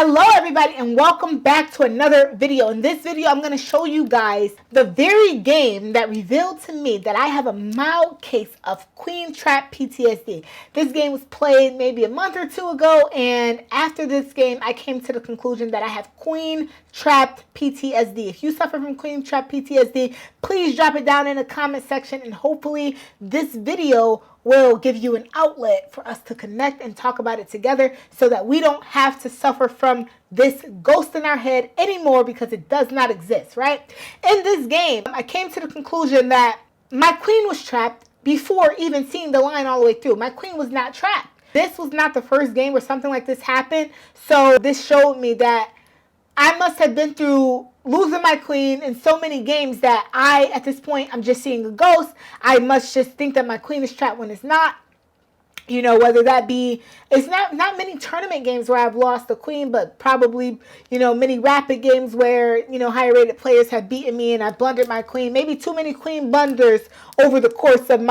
Hello everybody and welcome back to another video. In this video I'm going to show you guys the very game that revealed to me that I have a mild case of queen trap PTSD. This game was played maybe a month or two ago, and after this game I came to the conclusion that I have queen trapped PTSD. If you suffer from queen trap PTSD, please drop it down in the comment section, and hopefully this video will give you an outlet for us to connect and talk about it together so that we don't have to suffer from this ghost in our head anymore, because it does not exist, right? In this game, I came to the conclusion that my queen was trapped before even seeing the line all the way through. My queen was not trapped. This was not the first game where something like this happened, so this showed me that I must have been through losing my queen in so many games that at this point, I'm just seeing a ghost. I must just think that my queen is trapped when it's not. You know, whether that be, it's not many tournament games where I've lost the queen, but probably, you know, many rapid games where, you know, higher rated players have beaten me and I've blundered my queen. Maybe too many queen blunders over the course of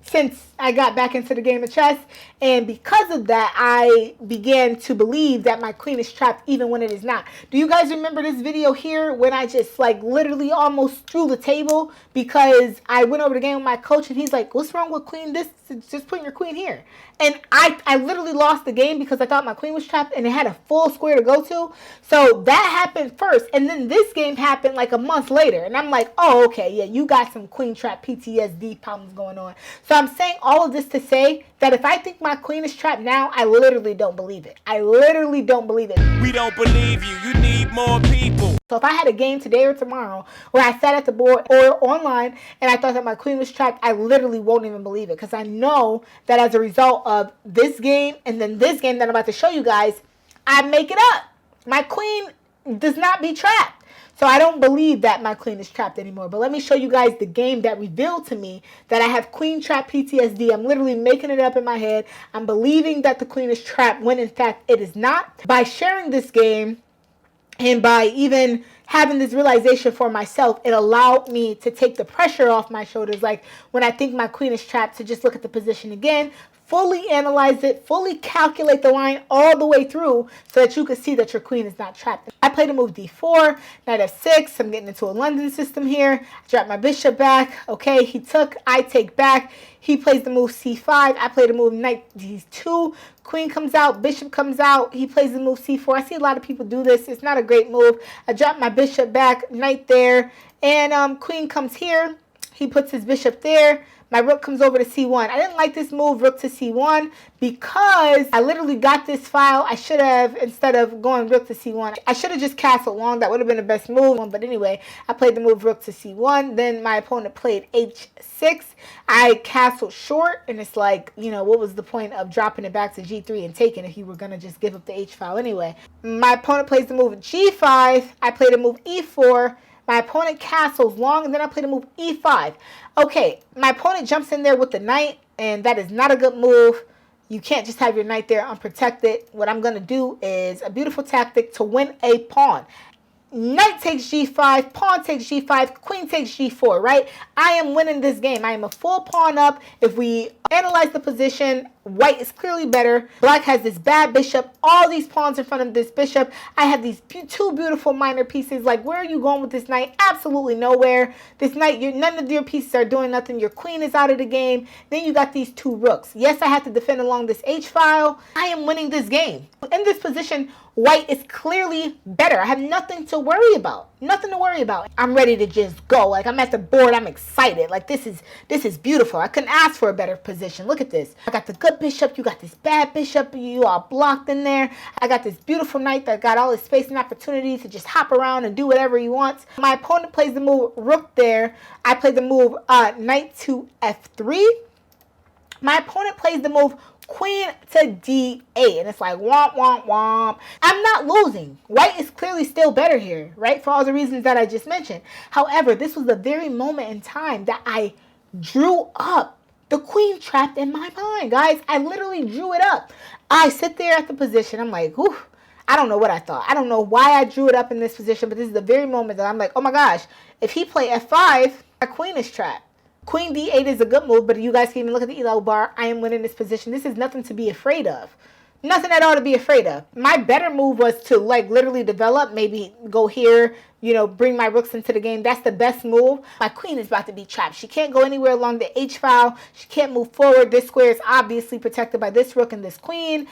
since I got back into the game of chess. And because of that, I began to believe that my queen is trapped even when it is not. Do you guys remember this video here when I just like literally almost threw the table because I went over the game with my coach and he's like, what's wrong with queen this? Just put your queen here. And I literally lost the game because I thought my queen was trapped and it had a full square to go to. So that happened first. And then this game happened like a month later. And I'm like, oh, okay, yeah, you got some queen trap PTSD problems going on. So I'm saying all of this to say that if I think my queen is trapped now, I literally don't believe it. I literally don't believe it. We don't believe you. You need more people. So if I had a game today or tomorrow where I sat at the board or online and I thought that my queen was trapped, I literally won't even believe it, because I know that as a result of this game and then this game that I'm about to show you guys, I make it up. My queen does not be trapped. So I don't believe that my queen is trapped anymore. But let me show you guys the game that revealed to me that I have queen trap PTSD. I'm literally making it up in my head. I'm believing that the queen is trapped when in fact it is not. By sharing this game and by even having this realization for myself, it allowed me to take the pressure off my shoulders. Like when I think my queen is trapped, to just look at the position again, fully analyze it, fully calculate the line all the way through so that you can see that your queen is not trapped. I played a move d4, knight f6. I'm getting into a London system here. I dropped my bishop back. Okay, he took, I take back. He plays the move c5. I play the move knight d2. Queen comes out, bishop comes out. He plays the move c4. I see a lot of people do this. It's not a great move. I drop my bishop back, knight there, and queen comes here. He puts his bishop there. My rook comes over to c1. I didn't like this move, rook to c1, because I literally got this file. I should have, instead of going rook to c1, I should have just castled long. That would have been the best move. But anyway, I played the move rook to c1. Then my opponent played h6. I castled short, and it's like, you know, what was the point of dropping it back to g3 and taking if you were going to just give up the h file anyway? My opponent plays the move g5. I played the move e4. My opponent castles long, and then I play the move e5. Okay, my opponent jumps in there with the knight, and that is not a good move. You can't just have your knight there unprotected. What I'm going to do is a beautiful tactic to win a pawn. Knight takes g5, pawn takes g5, queen takes g4, right? I am winning this game. I am a full pawn up. If we analyze the position, white is clearly better. Black has this bad bishop, all these pawns in front of this bishop. I have these two beautiful minor pieces. Like, where are you going with this knight? Absolutely nowhere. This knight, none of your pieces are doing nothing. Your queen is out of the game. Then you got these two rooks. Yes, I have to defend along this h file. I am winning this game. In this position, white is clearly better. I have nothing to worry about. Nothing to worry about. I'm ready to just go. Like, I'm at the board. I'm excited. Like, this is beautiful. I couldn't ask for a better position. Look at this. I got the good bishop. You got this bad bishop. You are blocked in there. I got this beautiful knight that got all his space and opportunity to just hop around and do whatever he wants. My opponent plays the move rook there. I play the move knight to f3. My opponent plays the move queen to d8, and it's like womp womp womp. I'm not losing. White is clearly still better here, right, for all the reasons that I just mentioned. However, this was the very moment in time that I drew up the queen trapped in my mind, guys. I literally drew it up. I sit there at the position. I'm like, whew, I don't know what I thought. I don't know why I drew it up in this position, but this is the very moment that I'm like, oh my gosh, if he play f5, my queen is trapped. Queen d8 is a good move, but you guys can even look at the elo bar. I am winning this position. This is nothing to be afraid of. Nothing at all to be afraid of. My better move was to like literally develop, maybe go here, bring my rooks into the game. That's the best move. My queen is about to be trapped. She can't go anywhere along the H file. She can't move forward. This square is obviously protected by this rook and this queen.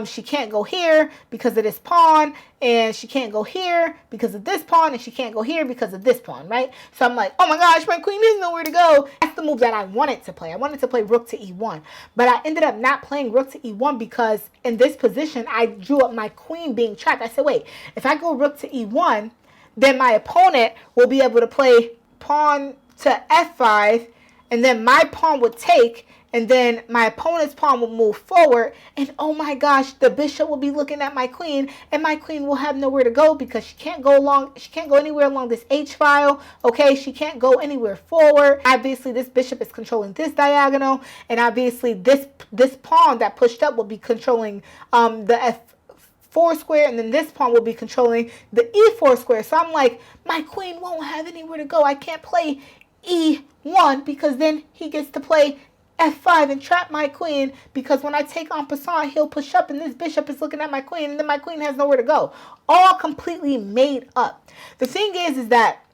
She can't go here because of this pawn, and she can't go here because of this pawn, and she can't go here because of this pawn, right? So I'm like, oh my gosh, my queen has nowhere to go. That's the move that I wanted to play. I wanted to play rook to e1, but I ended up not playing rook to e1 because in this position, I drew up my queen being trapped. I said, wait, if I go rook to e1, then my opponent will be able to play pawn to f5, and then my pawn would take, and then my opponent's pawn will move forward, and oh my gosh, the bishop will be looking at my queen, and my queen will have nowhere to go because she can't go anywhere along this H file, okay? She can't go anywhere forward. Obviously, this bishop is controlling this diagonal, and obviously this pawn that pushed up will be controlling the F4 square, and then this pawn will be controlling the E4 square. So I'm like, my queen won't have anywhere to go. I can't play E1 because then he gets to play F5 and trap my queen, because when I take en passant, he'll push up and this bishop is looking at my queen, and then my queen has nowhere to go. All completely made up. The thing is that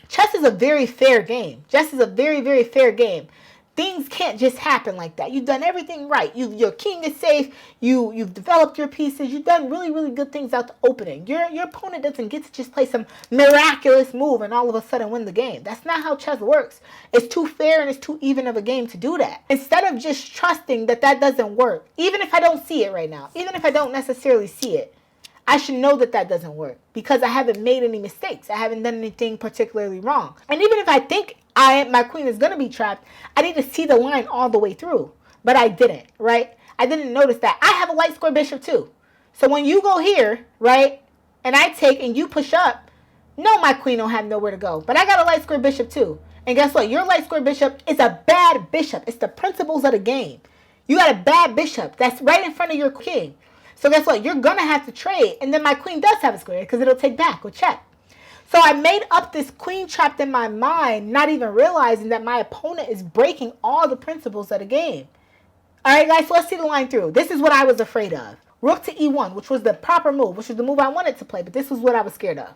chess is a very fair game. Chess is a very, very fair game. Things can't just happen like that. You've done everything right. Your king is safe. You've developed your pieces. You've done really, really good things out the opening. Your opponent doesn't get to just play some miraculous move and all of a sudden win the game. That's not how chess works. It's too fair and it's too even of a game to do that. Instead of just trusting that doesn't work, even if I don't see it right now, even if I don't necessarily see it, I should know that doesn't work because I haven't made any mistakes. I haven't done anything particularly wrong. And even if I think my queen is going to be trapped, I need to see the line all the way through. But I didn't, right? I didn't notice that. I have a light square bishop too. So when you go here, right, and I take and you push up, no, my queen don't have nowhere to go. But I got a light square bishop too. And guess what? Your light square bishop is a bad bishop. It's the principles of the game. You got a bad bishop that's right in front of your king. So guess what? You're going to have to trade. And then my queen does have a square because it'll take back with check. So I made up this queen trapped in my mind, not even realizing that my opponent is breaking all the principles of the game. All right, guys, so let's see the line through. This is what I was afraid of. Rook to e1, which was the proper move, which was the move I wanted to play, but this was what I was scared of.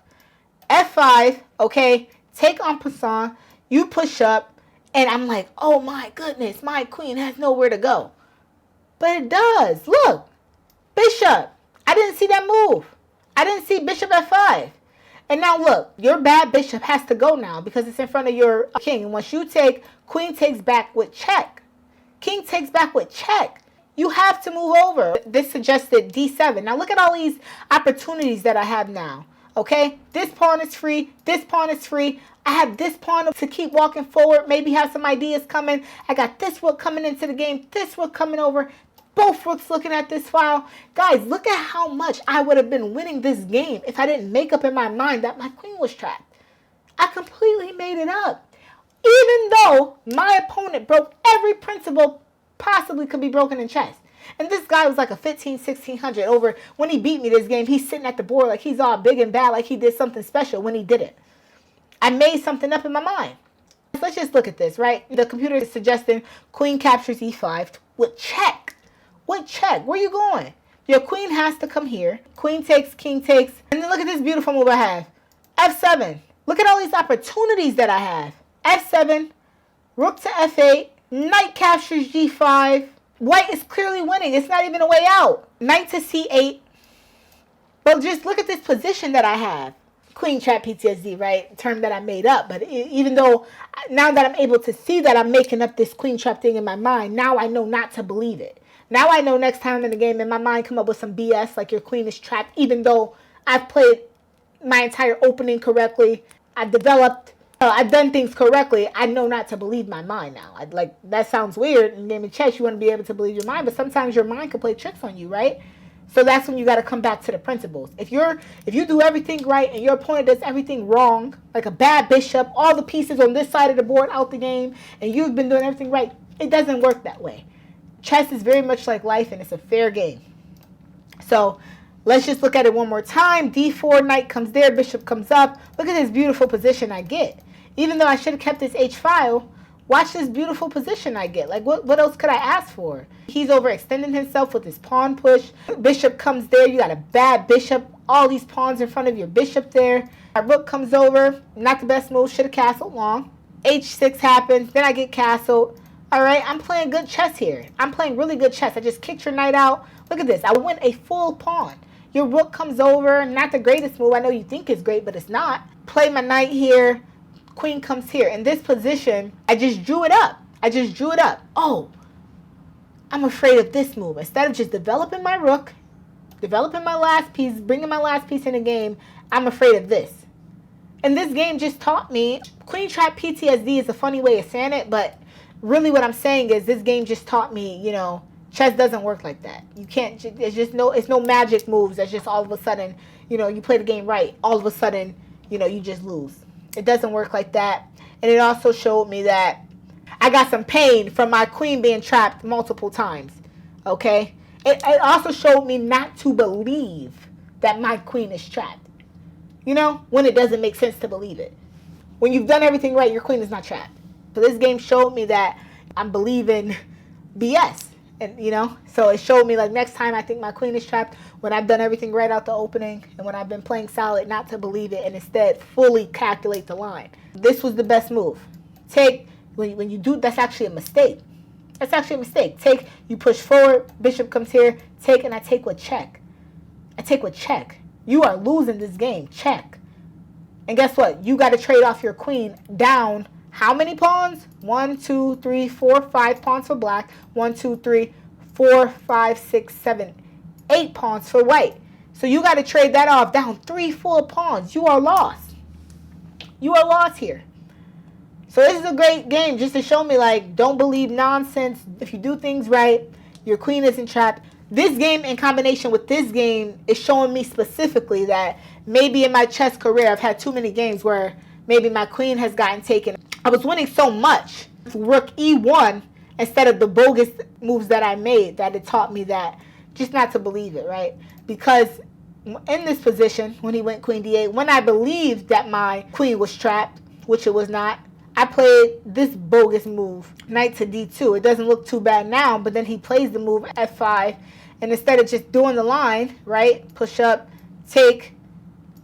f5, okay, take en passant, you push up, and I'm like, oh my goodness, my queen has nowhere to go. But it does. Look. Bishop. I didn't see that move. I didn't see bishop f5. And now look, your bad bishop has to go now because it's in front of your king. And once you take, queen takes back with check. King takes back with check. You have to move over. This suggested d7. Now look at all these opportunities that I have now. Okay? This pawn is free. This pawn is free. I have this pawn to keep walking forward. Maybe have some ideas coming. I got this rook coming into the game. This rook coming over. Both rooks looking at this file. Guys, look at how much I would have been winning this game if I didn't make up in my mind that my queen was trapped. I completely made it up. Even though my opponent broke every principle possibly could be broken in chess. And this guy was like a 1600 over. When he beat me this game, he's sitting at the board like he's all big and bad, like he did something special when he didn't. I made something up in my mind. Let's just look at this, right? The computer is suggesting queen captures e5 with check. What check? Where are you going? Your queen has to come here. Queen takes, king takes. And then look at this beautiful move I have. f7. Look at all these opportunities that I have. f7, rook to f8, knight captures g5. White is clearly winning. It's not even a way out. Knight to c8. But just look at this position that I have. Queen trap PTSD, right? Term that I made up. But even though now that I'm able to see that I'm making up this queen trap thing in my mind, now I know not to believe it. Now I know next time in the game in my mind come up with some BS like your queen is trapped, even though I've played my entire opening correctly. I've done things correctly. I know not to believe my mind now. That sounds weird. In game of chess, you want to be able to believe your mind, but sometimes your mind can play tricks on you, right? So that's when you got to come back to the principles. If you do everything right and your opponent does everything wrong, like a bad bishop, all the pieces on this side of the board out the game, and you've been doing everything right, it doesn't work that way. Chess is very much like life, and it's a fair game. So let's just look at it one more time. d4, knight comes there, bishop comes up. Look at this beautiful position I get. Even though I should have kept this h file, Watch this beautiful position I get. Like, what else could I ask for? He's overextending himself with his pawn push. Bishop comes there. You got a bad bishop. All these pawns in front of your bishop there. My rook comes over. Not the best move. Should have castled long. H6 happens. Then I get castled. All right, I'm playing good chess here. I'm playing really good chess. I just kicked your knight out. Look at this. I win a full pawn. Your rook comes over. Not the greatest move. I know you think it's great, but it's not. Play my knight here. Queen comes here. In this position, I just drew it up. Oh, I'm afraid of this move. Instead of just developing my rook, developing my last piece, bringing my last piece in the game, I'm afraid of this. And this game just taught me, Queen Trap PTSD is a funny way of saying it, but really what I'm saying is this game just taught me, you know, chess doesn't work like that. You can't, it's no magic moves. That's just all of a sudden, you know, you play the game right. All of a sudden, you know, you just lose. It doesn't work like that. And it also showed me that I got some pain from my queen being trapped multiple times. Okay? It also showed me not to believe that my queen is trapped. You know, when it doesn't make sense to believe it. When you've done everything right, your queen is not trapped. So this game showed me that I'm believing BS. And, you know, so it showed me, like, next time I think my queen is trapped, when I've done everything right out the opening, and when I've been playing solid, not to believe it, and instead fully calculate the line. This was the best move. Take, when you do, that's actually a mistake. That's actually a mistake. Take, you push forward, bishop comes here, take, and I take with check. I take with check. You are losing this game. Check. And guess what? You got to trade off your queen down. How many pawns? 1, 2, 3, 4, 5 pawns for black. 1, 2, 3, 4, 5, 6, 7, 8 pawns for white. So you got to trade that off down 3 full pawns. You are lost. You are lost here. So this is a great game just to show me, like, don't believe nonsense. If you do things right, your queen isn't trapped. This game in combination with this game is showing me specifically that maybe in my chess career I've had too many games where maybe my queen has gotten taken. I was winning so much with rook e1 instead of the bogus moves that I made that it taught me that just not to believe it, right? Because in this position, when he went queen d8, when I believed that my queen was trapped, which it was not, I played this bogus move, knight to d2. It doesn't look too bad now, but then he plays the move f5, and instead of just doing the line, right, push up, take,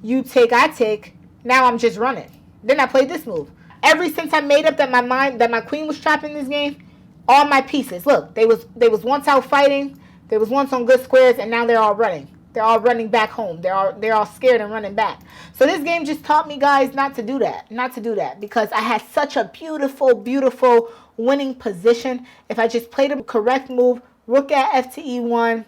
you take, I take, now I'm just running. Then I played this move. Ever since I made up that my queen was trapped in this game, all my pieces, look, they was once out fighting, they was once on good squares, and now they're all running. They're all running back home. They're all scared and running back. So this game just taught me, guys, not to do that. Not to do that. Because I had such a beautiful, beautiful winning position. If I just played the correct move, rook at f to e1,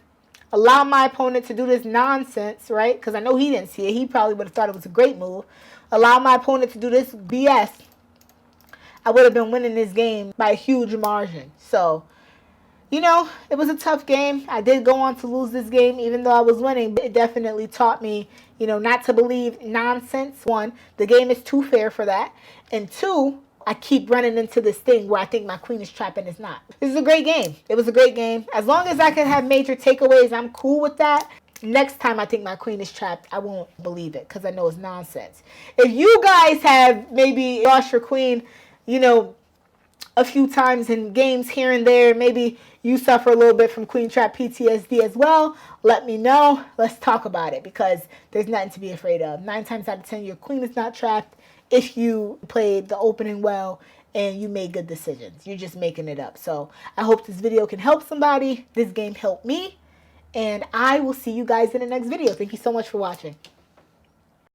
allow my opponent to do this nonsense, right? Because I know he didn't see it. He probably would have thought it was a great move. Allow my opponent to do this BS. I would have been winning this game by a huge margin. So, you know, it was a tough game. I did go on to lose this game even though I was winning. It definitely taught me, you know, not to believe nonsense. 1, the game is too fair for that. And 2, I keep running into this thing where I think my queen is trapped and it's not. This is a great game. It was a great game. As long as I can have major takeaways, I'm cool with that. Next time I think my queen is trapped, I won't believe it because I know it's nonsense. If you guys have maybe lost your queen, you know, a few times in games here and there, maybe you suffer a little bit from queen trap PTSD as well, let me know. Let's talk about it because there's nothing to be afraid of. 9 times out of 10, your queen is not trapped if you played the opening well and you made good decisions. You're just making it up. So I hope this video can help somebody. This game helped me. And I will see you guys in the next video. Thank you so much for watching.